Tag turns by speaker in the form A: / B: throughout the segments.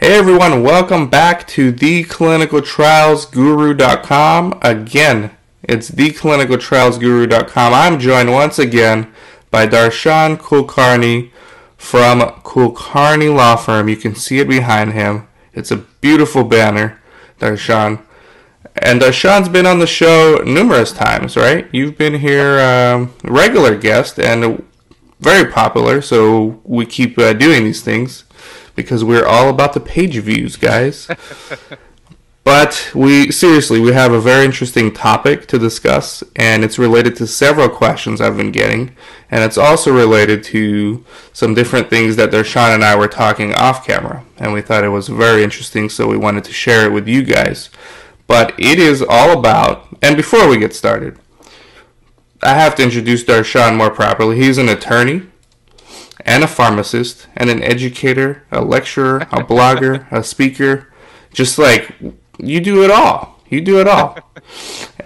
A: Hey everyone, welcome back to theclinicaltrialsguru.com. Again, it's theclinicaltrialsguru.com. I'm joined once again by Darshan Kulkarni from Kulkarni Law Firm. You can see it behind him. It's a beautiful banner, Darshan. And Darshan's been on the show numerous times, right? You've been here, regular guest and very popular, so we keep doing these things because we're all about the page views, guys. But we have a very interesting topic to discuss, and it's related to several questions I've been getting, and it's also related to some different things that Darshan and I were talking off camera, and we thought it was very interesting, so we wanted to share it with you guys. But it is all about, and before we get started, I have to introduce Darshan more properly. He's an attorney and a pharmacist and an educator, a lecturer, a blogger, a speaker. Just like, you do it all. You do it all.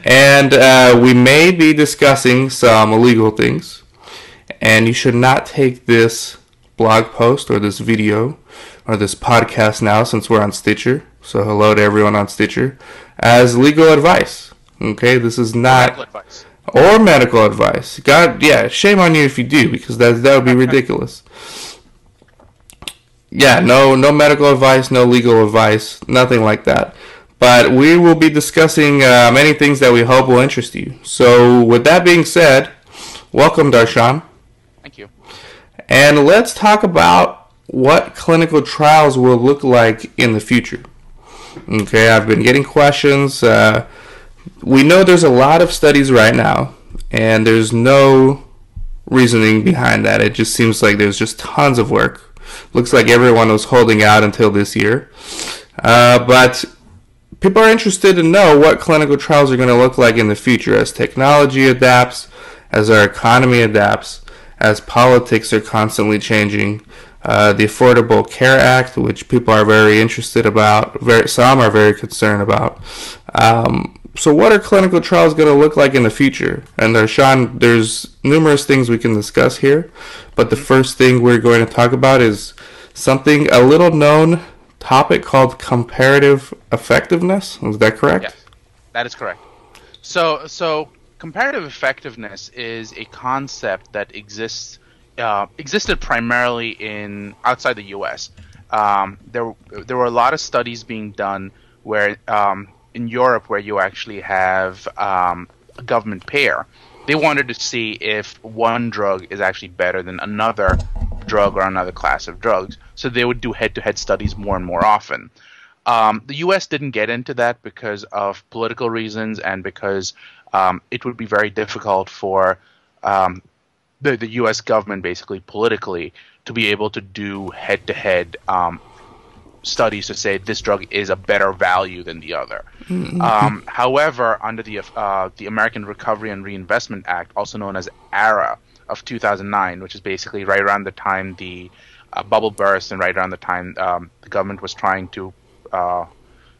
A: And we may be discussing some illegal things. And you should not take this blog post or this video or this podcast now, since we're on Stitcher. So hello to everyone on Stitcher, as legal advice. Okay, this is not medical advice. Or medical advice. God, yeah, shame on you if you do, because that would be ridiculous. Yeah, no medical advice, no legal advice, nothing like that. But we will be discussing many things that we hope will interest you. So with that being said, welcome, Darshan.
B: Thank you.
A: And let's talk about what clinical trials will look like in the future. Okay, I've been getting questions. We know there's a lot of studies right now, and there's no reasoning behind that. It just seems like there's just tons of work. Looks like everyone was holding out until this year. But people are interested to know what clinical trials are going to look like in the future as technology adapts, as our economy adapts, as politics are constantly changing. The Affordable Care Act, which people are very interested about, some are very concerned about. So what are clinical trials going to look like in the future? And Darshan, there's numerous things we can discuss here, but the first thing we're going to talk about is something, a little known topic called comparative effectiveness. Is that correct?
B: Yes, that is correct. So comparative effectiveness is a concept that existed primarily outside the U.S. There were a lot of studies being done where in Europe, where you actually have a government payer, they wanted to see if one drug is actually better than another drug or another class of drugs. So they would do head-to-head studies more and more often. The U.S. didn't get into that because of political reasons and because it would be very difficult for the U.S. government, basically politically, to be able to do head-to-head studies to say this drug is a better value than the other. Mm-hmm. However, under the American Recovery and Reinvestment Act, also known as ARA, of 2009, which is basically right around the time the bubble burst and right around the time the government was trying to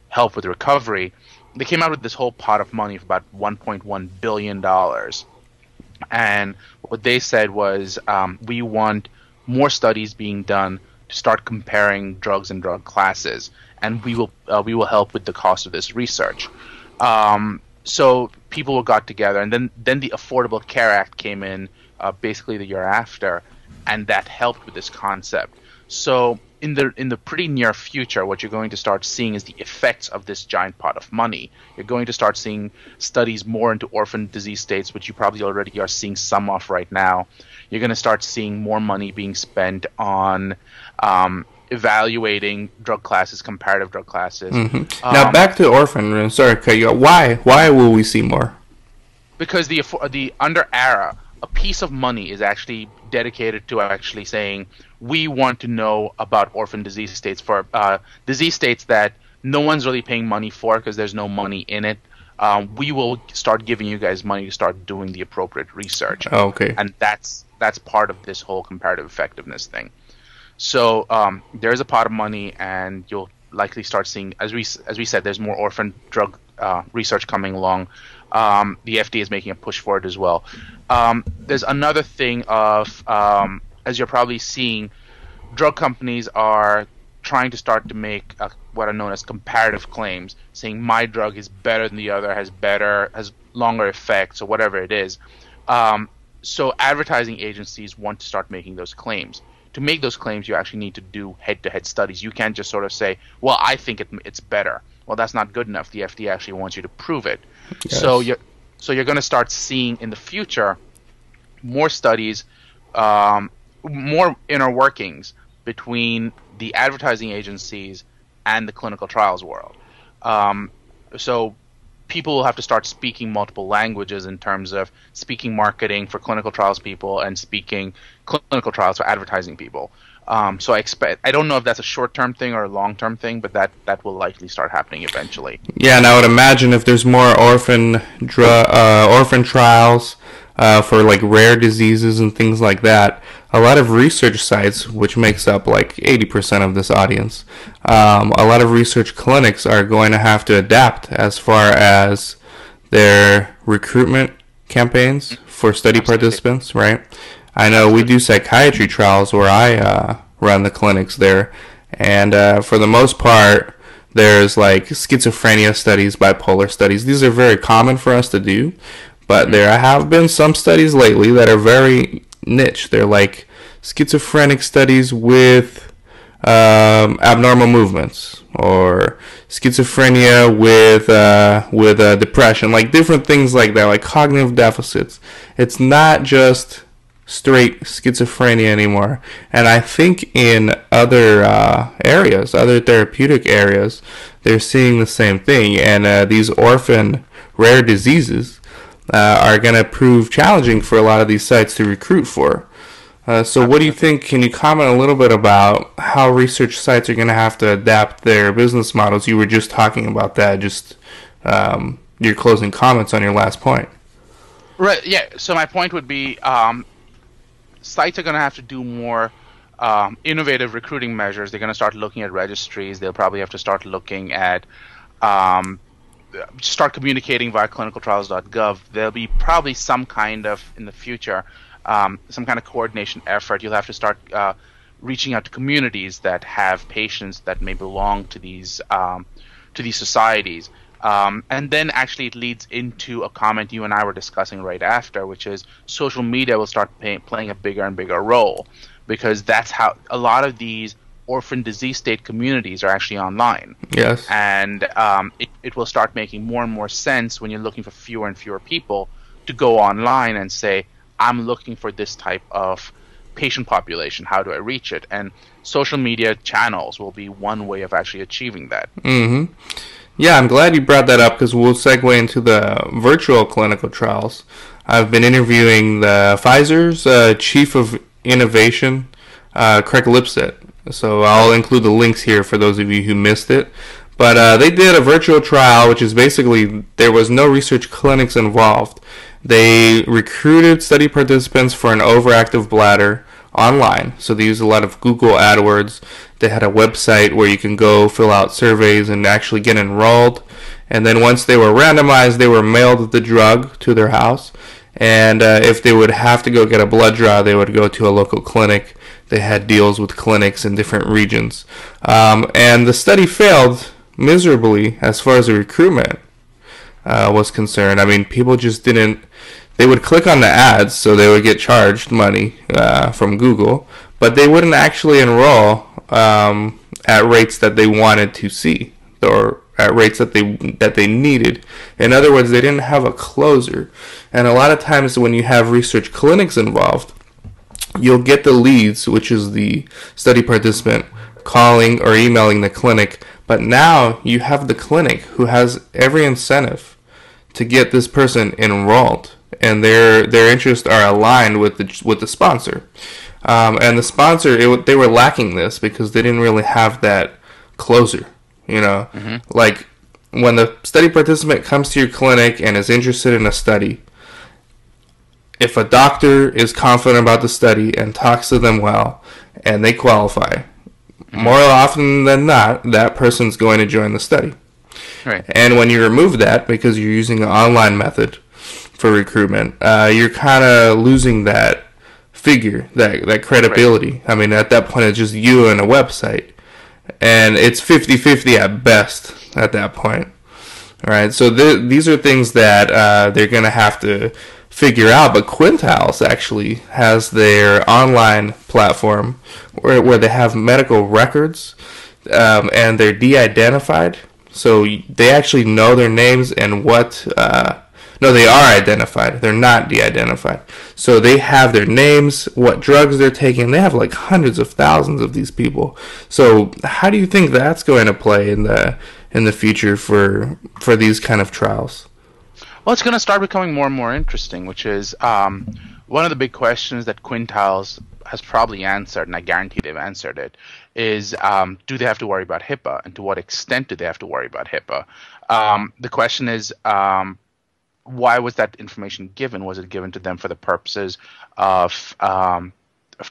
B: help with recovery, they came out with this whole pot of money of about $1.1 billion. And what they said was, we want more studies being done to start comparing drugs and drug classes, and we will help with the cost of this research. So people got together, and then the Affordable Care Act came in basically the year after, and that helped with this concept. So in the pretty near future, what you're going to start seeing is the effects of this giant pot of money. You're going to start seeing studies more into orphan disease states, which you probably already are seeing some of right now. You're going to start seeing more money being spent on evaluating drug classes, comparative drug classes.
A: Mm-hmm. Now back to orphan. Sorry, why will we see more?
B: Because the under ARA, a piece of money is actually dedicated to actually saying we want to know about orphan disease states, for disease states that no one's really paying money for because there's no money in it. We will start giving you guys money to start doing the appropriate research.
A: Oh, okay.
B: And that's part of this whole comparative effectiveness thing. So there's a pot of money, and you'll likely start seeing, as we said, there's more orphan drug research coming along. The FDA is making a push for it as well. There's another thing of, as you're probably seeing, drug companies are trying to start to make what are known as comparative claims, saying my drug is better than the other, has longer effects, or whatever it is. So advertising agencies want to start making those claims. To make those claims, you actually need to do head-to-head studies. You can't just sort of say, well, I think it's better. Well, that's not good enough. The FDA actually wants you to prove it. Yes. So you're going to start seeing in the future more studies, more inner workings between the advertising agencies and the clinical trials world. So people will have to start speaking multiple languages in terms of speaking marketing for clinical trials people and speaking clinical trials for advertising people. So I don't know if that's a short-term thing or a long-term thing, but that will likely start happening eventually.
A: Yeah, and I would imagine if there's more orphan trials for like rare diseases and things like that, a lot of research sites, which makes up like 80% of this audience, a lot of research clinics are going to have to adapt as far as their recruitment campaigns for study participants, right? I know we do psychiatry trials where I run the clinics there, and for the most part, there's like schizophrenia studies, bipolar studies. These are very common for us to do, but there have been some studies lately that are very niche. They're like schizophrenic studies with abnormal movements, or schizophrenia with depression, like different things like that, like cognitive deficits. It's not just straight schizophrenia anymore. And I think in other areas, other therapeutic areas, they're seeing the same thing. And these orphan rare diseases are going to prove challenging for a lot of these sites to recruit for. So what do you think? Can you comment a little bit about how research sites are going to have to adapt their business models? You were just talking about that, just your closing comments on your last point.
B: Right, yeah. So my point would be sites are going to have to do more innovative recruiting measures. They're going to start looking at registries. They'll probably have to start looking at start communicating via clinicaltrials.gov. There'll be probably some kind of, in the future, some kind of coordination effort. You'll have to start reaching out to communities that have patients that may belong to these societies. And then actually it leads into a comment you and I were discussing right after, which is social media will start playing a bigger and bigger role, because that's how a lot of these orphan disease state communities are actually online.
A: Yes.
B: And it will start making more and more sense when you're looking for fewer and fewer people to go online and say, I'm looking for this type of patient population. How do I reach it? And social media channels will be one way of actually achieving that.
A: Mm-hmm. Yeah, I'm glad you brought that up, because we'll segue into the virtual clinical trials. I've been interviewing the Pfizer's Chief of Innovation, Craig Lipset. So I'll include the links here for those of you who missed it. But they did a virtual trial, which is basically there was no research clinics involved. They recruited study participants for an overactive bladder online. So they used a lot of Google AdWords. They had a website where you can go fill out surveys and actually get enrolled. And then once they were randomized, they were mailed the drug to their house. And if they would have to go get a blood draw, they would go to a local clinic. They had deals with clinics in different regions. And the study failed miserably as far as the recruitment was concerned. I mean, people just didn't... They would click on the ads, so they would get charged money from Google, but they wouldn't actually enroll at rates that they wanted to see, or at rates that they needed. In other words, they didn't have a closer. And a lot of times when you have research clinics involved, you'll get the leads, which is the study participant, calling or emailing the clinic, but now you have the clinic who has every incentive to get this person enrolled, and their interests are aligned with the sponsor. And the sponsor, they were lacking this because they didn't really have that closer. You know, like when the study participant comes to your clinic and is interested in a study, if a doctor is confident about the study and talks to them well and they qualify, more often than not, that person's going to join the study.
B: Right.
A: And when you remove that, because you're using an online method for recruitment, you're kind of losing that figure, that credibility. Right. I mean, at that point, it's just you and a website. and it's 50-50 at best at that point. All right, so these are things that they're going to have to figure out. But Quintiles actually has their online platform where they have medical records, and they're de-identified. So they actually know their names and what... no, they are identified. They're not de-identified. So they have their names, what drugs they're taking. They have like hundreds of thousands of these people. So how do you think that's going to play in the future for these kind of trials?
B: Well, it's going to start becoming more and more interesting, which is one of the big questions that Quintiles has probably answered, and I guarantee they've answered it, is do they have to worry about HIPAA, and to what extent do they have to worry about HIPAA? The question is, why was that information given? Was it given to them for the purposes of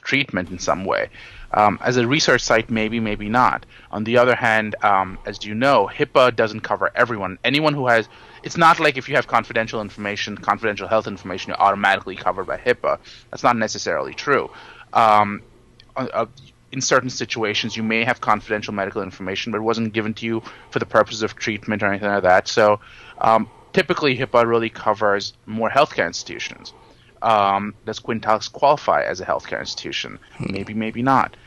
B: treatment in some way? As a research site, maybe, maybe not. On the other hand, as you know, HIPAA doesn't cover everyone. Anyone who has... It's not like if you have confidential information, confidential health information, you're automatically covered by HIPAA. That's not necessarily true. In certain situations, you may have confidential medical information, but it wasn't given to you for the purposes of treatment or anything like that. So typically, HIPAA really covers more healthcare institutions. Does Quintiles qualify as a healthcare institution? Maybe, maybe not.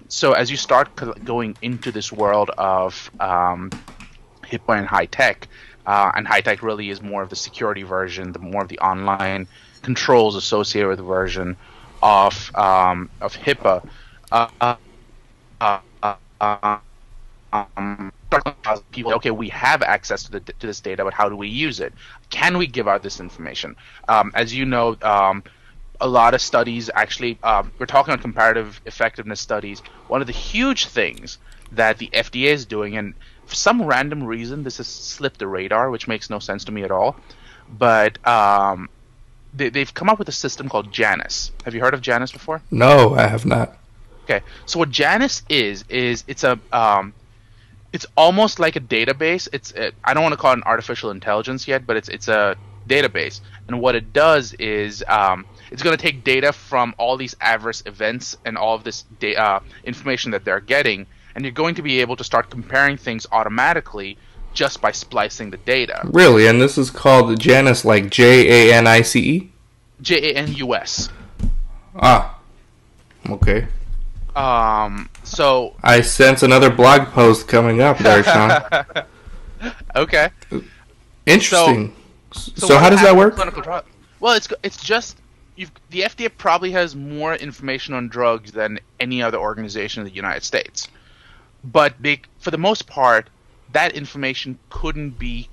B: So as you start going into this world of HIPAA and high tech really is more of the security version, the more of the online controls associated with the version of HIPAA. People, okay, we have access to this data, but how do we use it? Can we give out this information? As you know, a lot of studies actually, we're talking about comparative effectiveness studies. One of the huge things that the FDA is doing, and for some random reason, this has slipped the radar, which makes no sense to me at all, but they've come up with a system called JANUS. Have you heard of JANUS before?
A: No, I have not.
B: Okay, so what JANUS is it's a it's almost like a database. I don't want to call it an artificial intelligence yet, but it's a database. And what it does is it's going to take data from all these adverse events and all of this information that they're getting, and you're going to be able to start comparing things automatically just by splicing the data.
A: Really? And this is called JANUS, like JANICE?
B: JANUS.
A: Ah, okay.
B: So
A: I sense another blog post coming up there, Sean.
B: Okay.
A: Interesting. So how does that work?
B: Well, it's just the FDA probably has more information on drugs than any other organization in the United States, but for the most part, that information couldn't be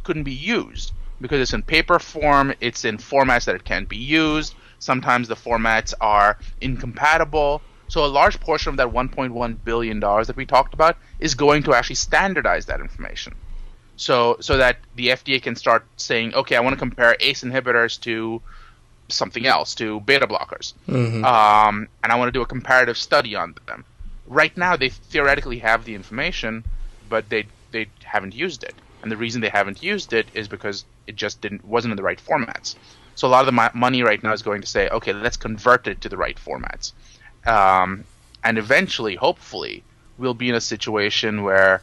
B: used because it's in paper form. It's in formats that it can't be used. Sometimes the formats are incompatible. So a large portion of that $1.1 billion that we talked about is going to actually standardize that information. So that the FDA can start saying, okay, I want to compare ACE inhibitors to something else, to beta blockers. Mm-hmm. And I want to do a comparative study on them. Right now, they theoretically have the information, but they haven't used it. And the reason they haven't used it is because it just wasn't in the right formats. So a lot of the money right now is going to say, okay, let's convert it to the right formats. And eventually, hopefully, we'll be in a situation where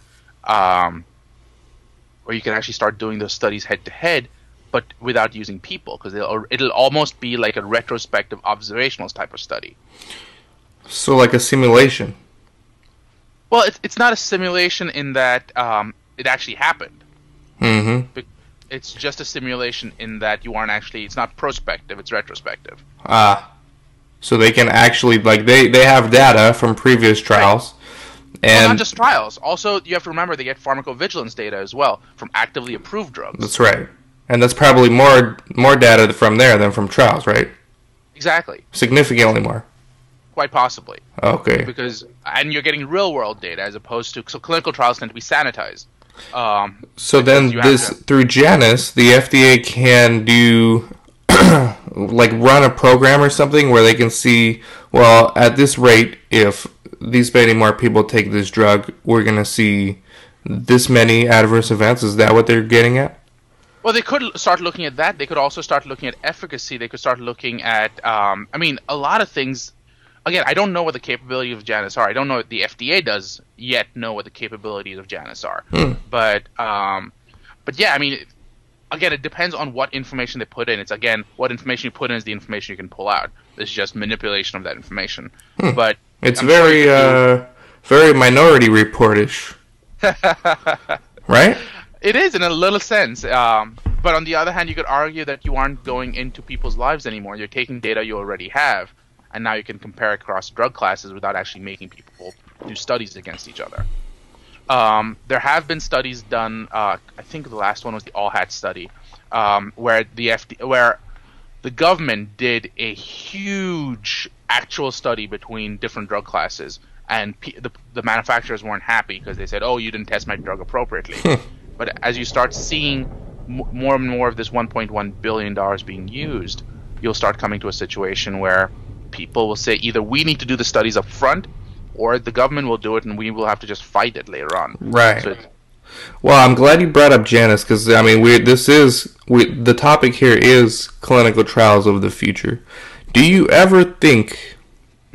B: you can actually start doing those studies head to head, but without using people, because it'll almost be like a retrospective observational type of study.
A: So like a simulation.
B: Well, it's not a simulation in that it actually happened.
A: Mm-hmm.
B: It's just a simulation in that you aren't actually. It's not prospective. It's retrospective.
A: So they can actually, like, they have data from previous trials. Right. And
B: well, not just trials. Also, you have to remember they get pharmacovigilance data as well from actively approved drugs.
A: That's right. And that's probably more data from there than from trials, right?
B: Exactly.
A: Significantly more.
B: Quite possibly.
A: Okay.
B: And you're getting real-world data as opposed to... So clinical trials tend to be sanitized.
A: So then through JANUS, the FDA can do... like run a program or something where they can see, well, at this rate, if these many more people take this drug, we're going to see this many adverse events. Is that what they're getting at?
B: Well, they could start looking at that. They could also start looking at efficacy. They could start looking at, a lot of things. again, I don't know what the capabilities of Janus are. I don't know if the FDA does yet know what the capabilities of Janus are. But yeah, I mean, again, it depends on what information they put in. It's again, what information you put in is the information you can pull out. It's just manipulation of that information. But
A: it's very Minority Report-ish, right?
B: It is in a little sense. But on the other hand, you could argue that you aren't going into people's lives anymore. You're taking data you already have, and now you can compare it across drug classes without actually making people do studies against each other. There have been studies done. I think the last one was the All Hat study, where the government did a huge actual study between different drug classes, and the manufacturers weren't happy because they said, "Oh, you didn't test my drug appropriately." But as you start seeing more and more of this $1.1 billion being used, you'll start coming to a situation where people will say either we need to do the studies up front, or the government will do it and we will have to just fight it later on.
A: Right.
B: So
A: well, I'm glad you brought up Janus, because I mean, the topic here is clinical trials of the future. Do you ever think,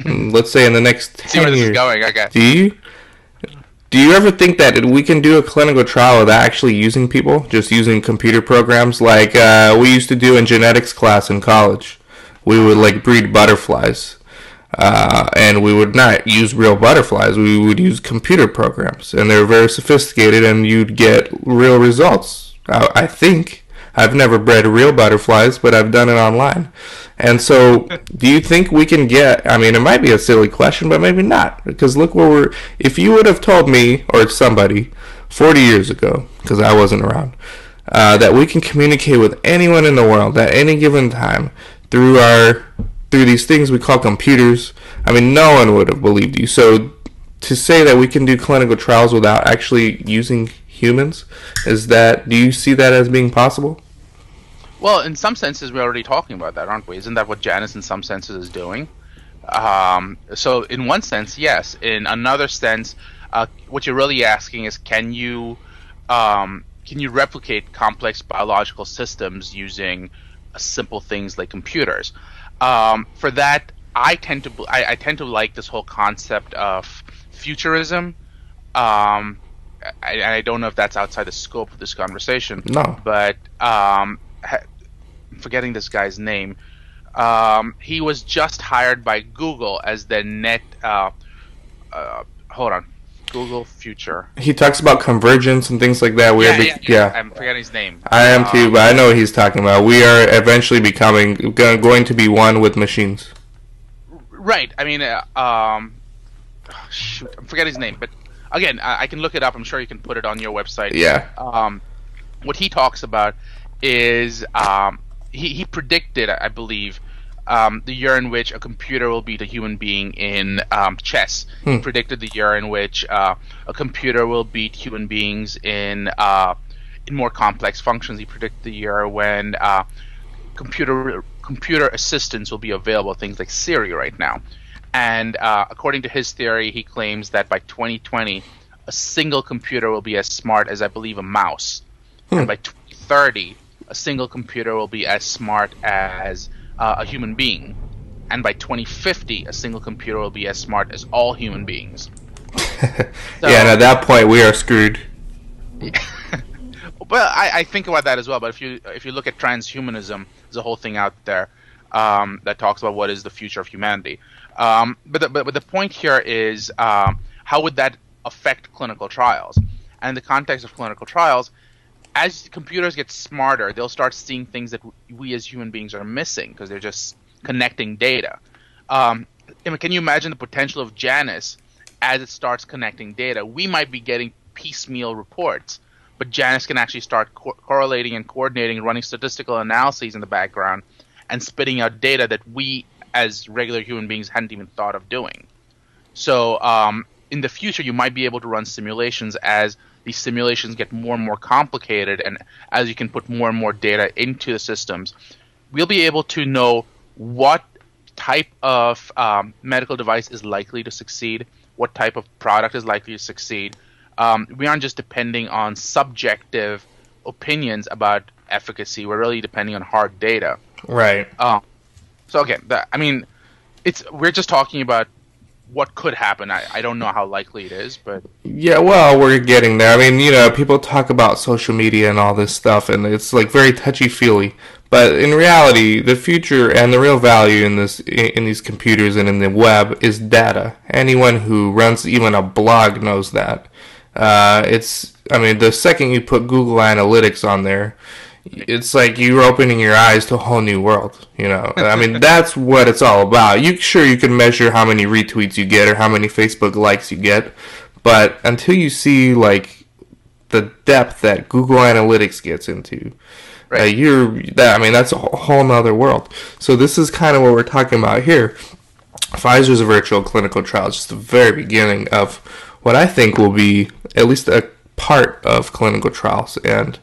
A: let's say in the next 10
B: see where this
A: years,
B: is going, I guess.
A: Do you ever think that we can do a clinical trial without actually using people, just using computer programs like we used to do in genetics class in college? We would like breed butterflies, and we would not use real butterflies. We would use computer programs, and they're very sophisticated, and you'd get real results. I think. I've never bred real butterflies, but I've done it online. And so, do you think we can get, I mean, it might be a silly question, but maybe not. Because look where if you would have told me, or somebody, 40 years ago, because I wasn't around, that we can communicate with anyone in the world at any given time through these things we call computers, I mean, no one would have believed you. So, to say that we can do clinical trials without actually using humans, do you see that as being possible?
B: Well, in some senses, we're already talking about that, aren't we? Isn't that what Janus, in some senses, is doing? So, in one sense, yes. In another sense, what you're really asking is, can you replicate complex biological systems using simple things like computers? For that, I tend to like this whole concept of futurism. I don't know if that's outside the scope of this conversation.
A: No.
B: But forgetting this guy's name. He was just hired by Google as the Google Future. He
A: talks about convergence and things like that.
B: Yeah. I'm forgetting his name.
A: I am too, but I know what he's talking about. We are eventually going to be one with machines.
B: Right. I mean, shoot, I'm forgetting his name, but again, I can look it up. I'm sure you can put it on your website.
A: Yeah.
B: What he talks about is he predicted, I believe, the year in which a computer will beat a human being in chess. He predicted the year in which a computer will beat human beings in more complex functions. He predicted the year when computer assistants will be available, things like Siri right now. And according to his theory, he claims that by 2020, a single computer will be as smart as, I believe, a mouse. And by 2030, a single computer will be as smart as a human being. And by 2050, a single computer will be as smart as all human beings.
A: Yeah, and at that point, we are screwed.
B: Well, I think about that as well. But if you look at transhumanism, there's a whole thing out there that talks about what is the future of humanity. But the point here is how would that affect clinical trials? And in the context of clinical trials, as computers get smarter, they'll start seeing things that we as human beings are missing because they're just connecting data. Can you imagine the potential of Janus as it starts connecting data? We might be getting piecemeal reports, but Janus can actually start correlating and coordinating and running statistical analyses in the background and spitting out data that we as regular human beings hadn't even thought of doing. So in the future, you might be able to run simulations as these simulations get more and more complicated, and as you can put more and more data into the systems, we'll be able to know what type of medical device is likely to succeed, what type of product is likely to succeed. We aren't just depending on subjective opinions about efficacy. We're really depending on hard data.
A: Right.
B: So again, we're just talking about what could happen. I don't know how likely it is, but
A: Yeah, well, we're getting there. I mean, people talk about social media and all this stuff, and it's like very touchy-feely. But in reality, the future and the real value in these computers and in the web is data. Anyone who runs even a blog knows that. I mean, the second you put Google Analytics on there, it's like you're opening your eyes to a whole new world, I mean, that's what it's all about. Sure, you can measure how many retweets you get or how many Facebook likes you get, but until you see, like, the depth that Google Analytics gets into, right. That's a whole nother world. So this is kind of what we're talking about here. Pfizer's virtual clinical trial is just the very beginning of what I think will be at least a part of clinical trials, and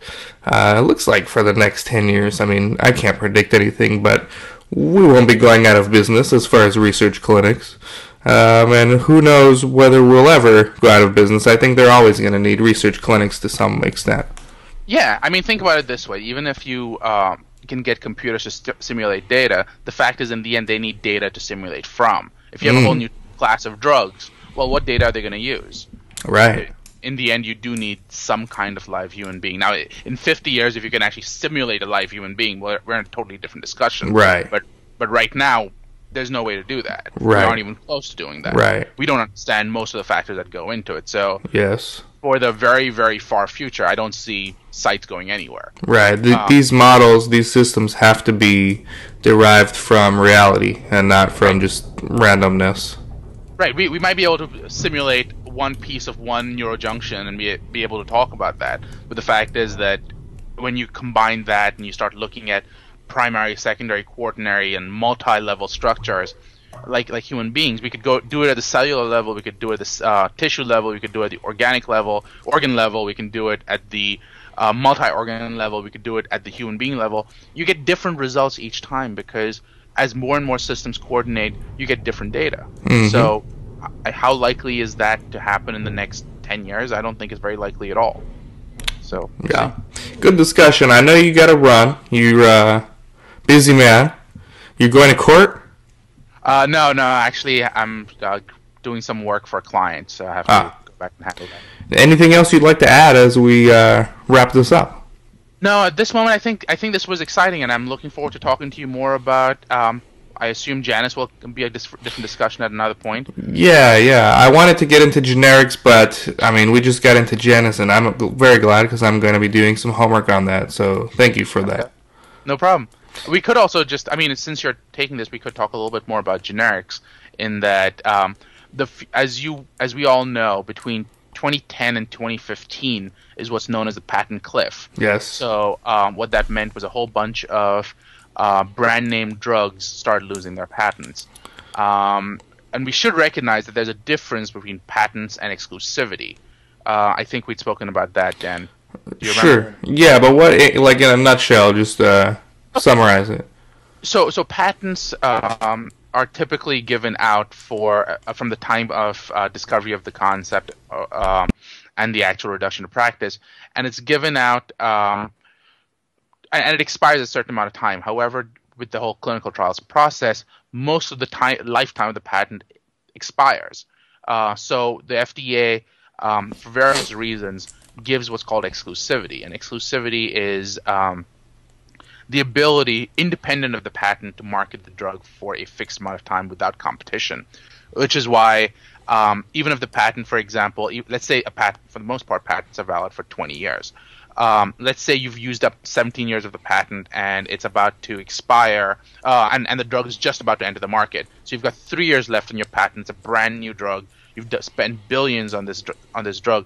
A: it looks like for the next 10 years, I mean, I can't predict anything, but we won't be going out of business as far as research clinics, and who knows whether we'll ever go out of business. I think they're always going to need research clinics to some extent.
B: Yeah, I mean, think about it this way. Even if you can get computers to simulate data, the fact is in the end they need data to simulate from. If you have a whole new class of drugs, well, what data are they going to use?
A: Right.
B: In the end, you do need some kind of live human being. Now, in 50 years, if you can actually simulate a live human being, we're in a totally different discussion.
A: Right.
B: But right now, there's no way to do that.
A: Right.
B: We aren't even close to doing that.
A: Right.
B: We don't understand most of the factors that go into it. So
A: yes,
B: for the very, very far future, I don't see sites going anywhere.
A: Right. These models, these systems have to be derived from reality and not from just randomness.
B: Right. We might be able to simulate one piece of one neurojunction and be able to talk about that. But the fact is that when you combine that and you start looking at primary, secondary, quaternary, and multi-level structures, like human beings, we could do it at the cellular level, we could do it at the tissue level, we could do it at the organ level, we can do it at the multi-organ level, we could do it at the human being level. You get different results each time because as more and more systems coordinate, you get different data. Mm-hmm. So how likely is that to happen in the next 10 years? I don't think it's very likely at all. So
A: yeah, good discussion. I know you got to run. You're a busy man. You going to court?
B: No. Actually, I'm doing some work for a client, so I have to go back and handle that.
A: Anything else you'd like to add as we wrap this up?
B: No, at this moment, I think this was exciting, and I'm looking forward to talking to you more about. I assume Janus will be a different discussion at another point.
A: Yeah. I wanted to get into generics, but I mean, we just got into Janus, and I'm very glad because I'm going to be doing some homework on that. So thank you for that.
B: No problem. We could also just, I mean, since you're taking this, we could talk a little bit more about generics. In that, as we all know, between 2010 and 2015 is what's known as the patent cliff.
A: Yes.
B: So what that meant was a whole bunch of brand name drugs started losing their patents. And we should recognize that there's a difference between patents and exclusivity. I think we'd spoken about that, Dan. Do you remember?
A: Sure. Yeah, but what, like in a nutshell, just summarize it.
B: So patents are typically given out from the time of discovery of the concept and the actual reduction to practice, and it's given out and it expires a certain amount of time. However, with the whole clinical trials process, most of the lifetime of the patent expires. So the FDA, for various reasons, gives what's called exclusivity, and exclusivity is the ability, independent of the patent, to market the drug for a fixed amount of time without competition, which is why even if the patent, for example, let's say a patent, for the most part, patents are valid for 20 years. Let's say you've used up 17 years of the patent and it's about to expire, and the drug is just about to enter the market. So you've got 3 years left on your patent. It's a brand new drug. You've spent billions on this drug.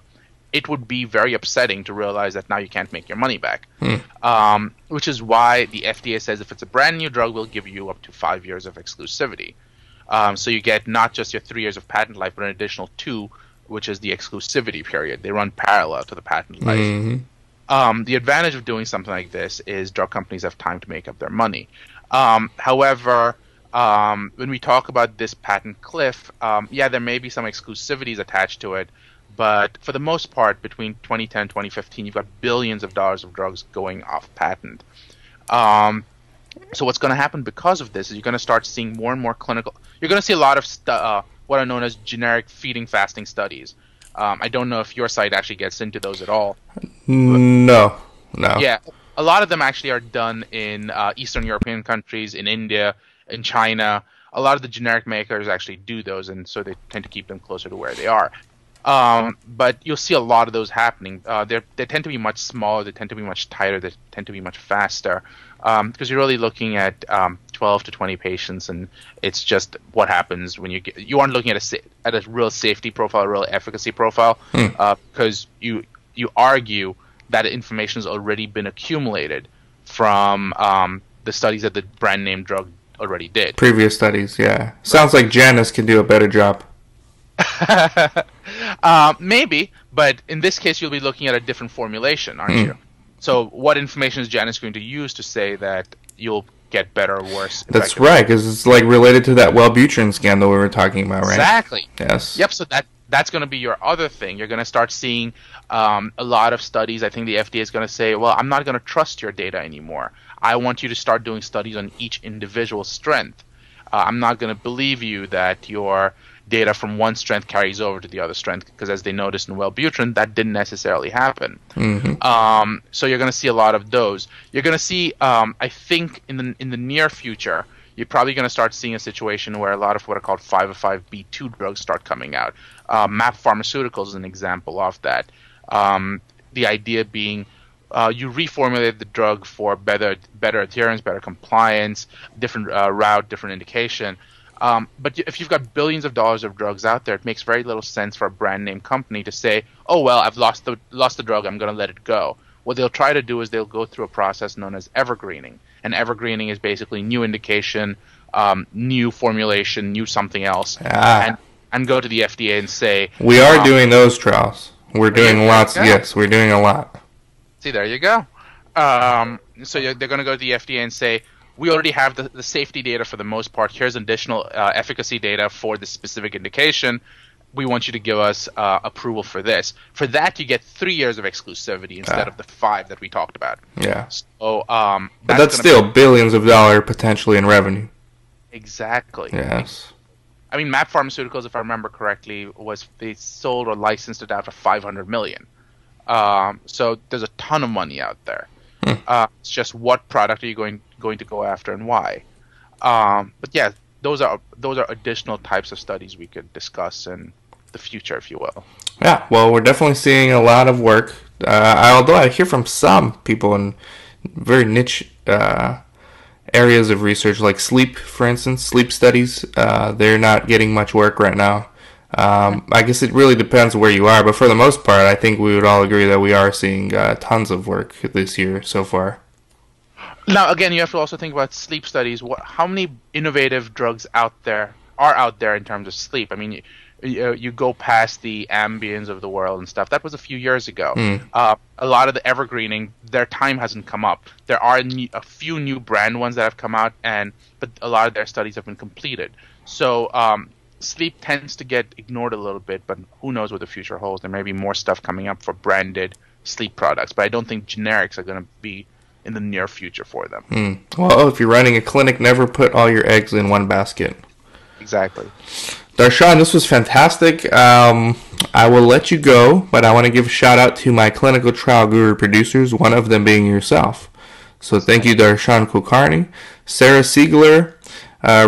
B: It would be very upsetting to realize that now you can't make your money back. Which is why the FDA says if it's a brand new drug, we'll give you up to 5 years of exclusivity. So you get not just your 3 years of patent life, but an additional 2, which is the exclusivity period. They run parallel to the patent life. Mm-hmm. The advantage of doing something like this is drug companies have time to make up their money. However, when we talk about this patent cliff, there may be some exclusivities attached to it, but for the most part, between 2010 and 2015, you've got billions of dollars of drugs going off patent. So what's going to happen because of this is you're going to start seeing more and more clinical. You're going to see a lot of what are known as generic feeding fasting studies. I don't know if your site actually gets into those at all.
A: No.
B: Yeah, a lot of them actually are done in Eastern European countries, in India, in China. A lot of the generic makers actually do those, and so they tend to keep them closer to where they are. But you'll see a lot of those happening. They tend to be much smaller. They tend to be much tighter. They tend to be much faster. Because you're really looking at 12 to 20 patients, and it's just what happens when you aren't looking at a real safety profile, a real efficacy profile, because you argue that information has already been accumulated from the studies that the brand name drug already did.
A: Previous studies, yeah. Sounds like Janus can do a better job.
B: Maybe, but in this case, you'll be looking at a different formulation, aren't you? So what information is Janus going to use to say that you'll get better or worse?
A: That's right, because it's like related to that Wellbutrin scandal we were talking about, right?
B: Exactly.
A: Yes.
B: Yep, so that's going to be your other thing. You're going to start seeing a lot of studies. I think the FDA is going to say, well, I'm not going to trust your data anymore. I want you to start doing studies on each individual strength. I'm not going to believe you that your data from one strength carries over to the other strength, because as they noticed in Wellbutrin, that didn't necessarily happen. So you're going to see a lot of those. You're going to see, I think, in the near future, you're probably going to start seeing a situation where a lot of what are called 505(b)(2) drugs start coming out. MAP Pharmaceuticals is an example of that. The idea being you reformulate the drug for better adherence, better compliance, different route, different indication. But if you've got billions of dollars of drugs out there, it makes very little sense for a brand name company to say, "Oh well, I've lost the drug. I'm going to let it go." What they'll try to do is they'll go through a process known as evergreening, and evergreening is basically new indication, new formulation, new something else, and go to the FDA and say,
A: "We are doing those trials. We're doing lots. Yes, we're doing a lot."
B: See, there you go. So they're going to go to the FDA and say, we already have the safety data for the most part. Here's additional efficacy data for this specific indication. We want you to give us approval for this. For that, you get 3 years of exclusivity instead of the 5 that we talked about.
A: Yeah.
B: So,
A: but that's still billions of dollars potentially in revenue.
B: Exactly.
A: Yes.
B: I mean, MAP Pharmaceuticals, if I remember correctly, they sold or licensed it out for $500 million. So there's a ton of money out there. It's just what product are you going to go after and why? But yeah, those are additional types of studies we could discuss in the future, if you will.
A: Yeah, well, we're definitely seeing a lot of work. Although I hear from some people in very niche areas of research, like sleep, for instance, sleep studies, they're not getting much work right now. I guess it really depends where you are, but for the most part, I think we would all agree that we are seeing tons of work this year so far.
B: Now, again, you have to also think about sleep studies. How many innovative drugs are out there in terms of sleep? I mean, you go past the Ambiens of the world and stuff. That was a few years ago. A lot of the evergreening, their time hasn't come up. There are a few new brand ones that have come out, but a lot of their studies have been completed. So sleep tends to get ignored a little bit, but who knows what the future holds. There may be more stuff coming up for branded sleep products, but I don't think generics are going to be in the near future for them.
A: Well, if you're running a clinic, never put all your eggs in one basket.
B: Exactly.
A: Darshan, this was fantastic. I will let you go, but I want to give a shout out to my clinical trial guru producers, one of them being yourself. So thank you, Darshan Kulkarni, Sarah Siegler,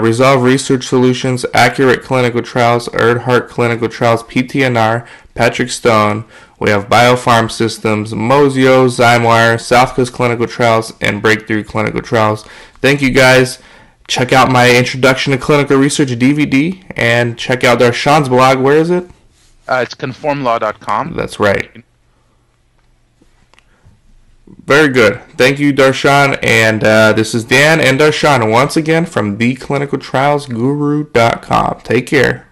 A: Resolve Research Solutions, Accurate Clinical Trials, Erdhart Clinical Trials, PTNR, Patrick Stone. We have Biopharm Systems, Mozio, Zymewire, South Coast Clinical Trials, and Breakthrough Clinical Trials. Thank you, guys. Check out my Introduction to Clinical Research DVD, and check out Darshan's blog. Where is it?
B: It's conformlaw.com.
A: That's right. Very good. Thank you, Darshan. And this is Dan and Darshan once again from theclinicaltrialsguru.com. Take care.